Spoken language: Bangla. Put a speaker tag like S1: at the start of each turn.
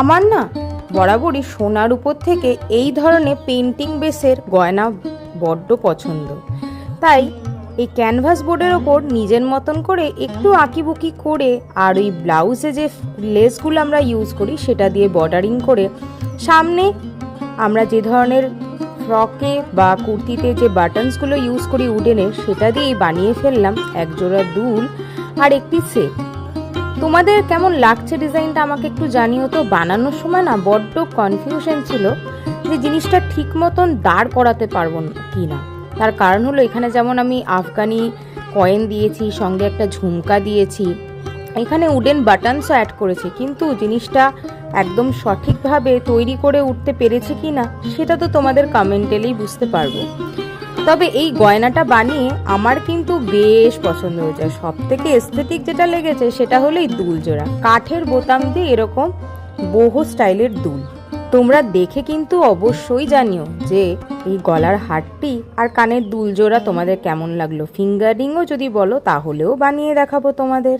S1: আমার না বরাবরই সোনার উপর থেকে এই ধরনের পেন্টিং বেসের গয়না বড্ড পছন্দ। তাই এই ক্যানভাস বোর্ডের ওপর নিজের মতন করে একটু আঁকিবুকি করে আর ওই ব্লাউজে যে লেসগুলো আমরা ইউজ করি সেটা দিয়ে বর্ডারিং করে সামনে আমরা যে ধরনের ফ্রকে বা কুর্তিতে যে বাটনসগুলো ইউজ করি উডেনের, সেটা দিয়েই বানিয়ে ফেললাম একজোড়া দুল আর একটি সেট। তোমাদের কেমন লাগছে ডিজাইনটা আমাকে একটু জানিও তো। বানানোর সময় না বড্ড কনফিউশন ছিল যে জিনিসটা ঠিক মতন দাঁড় করাতে পারবো কি না। তার কারণ হলো এখানে যেমন আমি আফগানি কয়েন দিয়েছি, সঙ্গে একটা ঝুমকা দিয়েছি, এখানে উডেন বাটনসও অ্যাড করেছি, কিন্তু জিনিসটা একদম সঠিকভাবে তৈরি করে উঠতে পেরেছি কি না সেটা তো তোমাদের কমেন্টেলেই বুঝতে পারবো। তবে এই গয়নাটা বানিয়ে আমার কিন্তু বেশ পছন্দ হয়েছে। সব থেকে এস্থেটিক যেটা লেগেছে সেটা হলো এই দুল জোড়া, কাঠের বোতাম দিয়ে এরকম বহু স্টাইলের দুল। তোমরা দেখে কিন্তু অবশ্যই জানিও যে এই গলার হারটি আর কানের দুল জোড়া তোমাদের কেমন লাগলো। ফিঙ্গারিংও যদি বলো তাহলেও বানিয়ে দেখাবো তোমাদের।